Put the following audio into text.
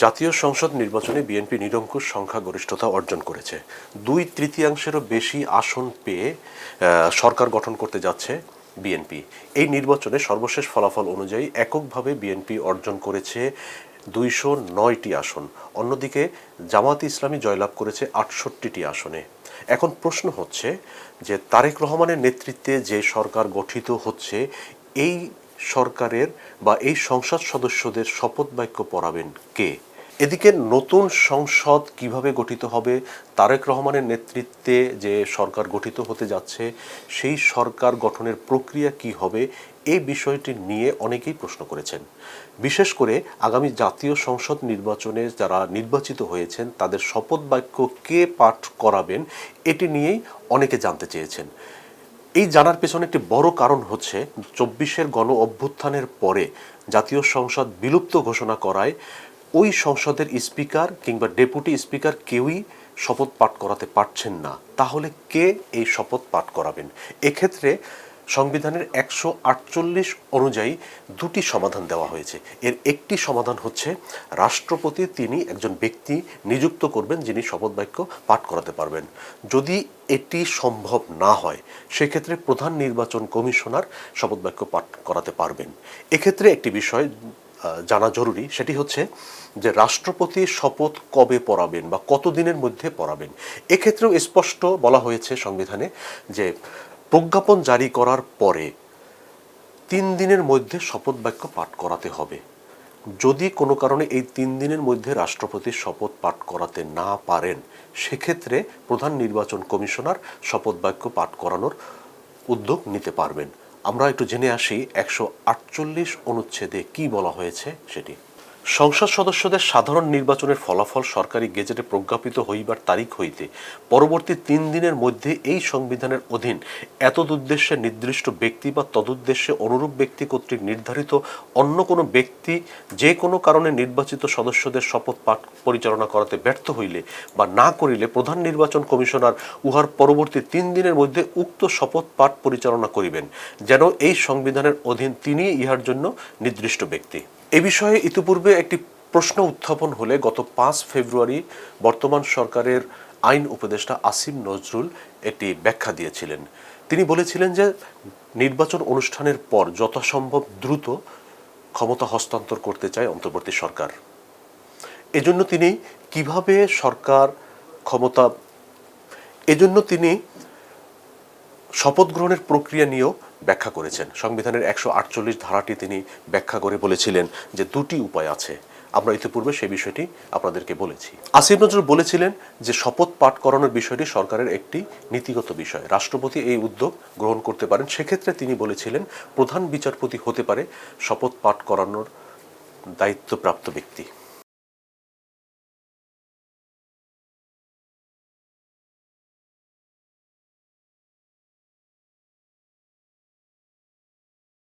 জাতীয় সংসদ নির্বাচনে বিএনপি নিরঙ্কুশ সংখ্যাগরিষ্ঠতা অর্জন করেছে। 2/3 বেশি আসন পেয়ে সরকার গঠন করতে যাচ্ছে বিএনপি। এই নির্বাচনে সর্বশেষ ফলাফল অনুযায়ী এককভাবে বিএনপি অর্জন করেছে 209টি আসন। অন্যদিকে জামাত ইসলামী জয়লাভ করেছে 68টি আসনে। এখন প্রশ্ন হচ্ছে যে তারেক রহমানের নেতৃত্বে যে সরকার গঠিত হচ্ছে, এই সরকারের বা এই সংসদ সদস্যদের শপথ বাক্য পড়াবেন কে? এদিকে নতুন সংসদ কিভাবে গঠিত হবে, তারেক রহমানের নেতৃত্বে যে সরকার গঠিত হতে যাচ্ছে সেই সরকার গঠনের প্রক্রিয়া কি হবে, এই বিষয়টি নিয়ে অনেকেই প্রশ্ন করেছেন। বিশেষ করে আগামী জাতীয় সংসদ নির্বাচনে যারা নির্বাচিত হয়েছেন তাদের শপথ বাক্য কে পাঠ করাবেন, এটি নিয়েই অনেকে জানতে চেয়েছেন। এই জানার পেছনে একটি বড় কারণ হচ্ছে 24-এর গণ অভ্যুত্থানের পরে জাতীয় সংসদ বিলুপ্ত ঘোষণা করায় ওই সংসদের স্পিকার কিংবা ডেপুটি স্পিকার কেউই শপথ পাঠ করাতে পারছেন না। তাহলে কে এই শপথ পাঠ করাবেন? এক্ষেত্রে সংবিধানের 148 অনুযায়ী দুটি সমাধান দেওয়া হয়েছে। এর একটি সমাধান হচ্ছে রাষ্ট্রপতি তিনি একজন ব্যক্তি নিযুক্ত করবেন যিনি শপথ বাক্য পাঠ করাতে পারবেন। যদি এটি সম্ভব না হয় সেক্ষেত্রে প্রধান নির্বাচন কমিশনার শপথ বাক্য পাঠ করাতে পারবেন। এক্ষেত্রে একটি বিষয় জানা জরুরি, সেটি হচ্ছে যে রাষ্ট্রপতি শপথ কবে পড়াবেন বা কতদিনের মধ্যে পড়াবেন। এক্ষেত্রেও স্পষ্ট বলা হয়েছে সংবিধানে যে প্রজ্ঞাপন জারি করার পরে 3 দিনের মধ্যে শপথ বাক্য পাঠ করাতে হবে। যদি কোনো কারণে এই 3 দিনের মধ্যে রাষ্ট্রপতি শপথ পাঠ করাতে না পারেন সেক্ষেত্রে প্রধান নির্বাচন কমিশনার শপথ বাক্য পাঠ করানোর উদ্যোগ নিতে পারবেন। আমরা একটু জেনে আসি 148 অনুচ্ছেদে কি বলা হয়েছে সেটি। সংসদ সদস্যদের সাধারণ নির্বাচনের ফলাফল সরকারি গেজেটে প্রজ্ঞাপিত হইবার তারিখ হইতে পরবর্তী 3 দিনের মধ্যে এই সংবিধানের অধীন এতদুদ্দেশ্যে নির্দিষ্ট ব্যক্তি বা তদুদ্দেশ্যে অনুরূপ ব্যক্তি কর্তৃক নির্ধারিত অন্য কোনো ব্যক্তি যে কোনো কারণে নির্বাচিত সদস্যদের শপথ পাঠ পরিচালনা করাতে ব্যর্থ হইলে বা না করিলে প্রধান নির্বাচন কমিশনার উহার পরবর্তী 3 দিনের মধ্যে উক্ত শপথ পাঠ পরিচালনা করিবেন, যেন এই সংবিধানের অধীন তিনি ইহার জন্য নির্দিষ্ট ব্যক্তি। এ বিষয়ে ইতিপূর্বে একটি প্রশ্ন উত্থাপন হলে গত 5 ফেব্রুয়ারি বর্তমান সরকারের আইন উপদেষ্টা আসিম নজরুল একটি ব্যাখ্যা দিয়েছিলেন। তিনি বলেছিলেন যে নির্বাচন অনুষ্ঠানের পর যথাসম্ভব দ্রুত ক্ষমতা হস্তান্তর করতে চায় অন্তর্বর্তী সরকার। এজন্য তিনি কিভাবে সরকার ক্ষমতা এজন্য তিনি শপথ গ্রহণের প্রক্রিয়া নিয়েও ব্যাখ্যা করেছেন। সংবিধানের 148 ধারাটি তিনি ব্যাখ্যা করে বলেছিলেন যে দুটি উপায় আছে। আমরা ইতিপূর্বে সেই বিষয়টি আপনাদেরকে বলেছি। আসিফ নজরুল বলেছিলেন যে শপথ পাঠ করানোর বিষয়টি সরকারের একটি নীতিগত বিষয়, রাষ্ট্রপতি এই উদ্যোগ গ্রহণ করতে পারেন। সেক্ষেত্রে তিনি বলেছিলেন প্রধান বিচারপতি হতে পারে শপথ পাঠ করানোর দায়িত্বপ্রাপ্ত ব্যক্তি।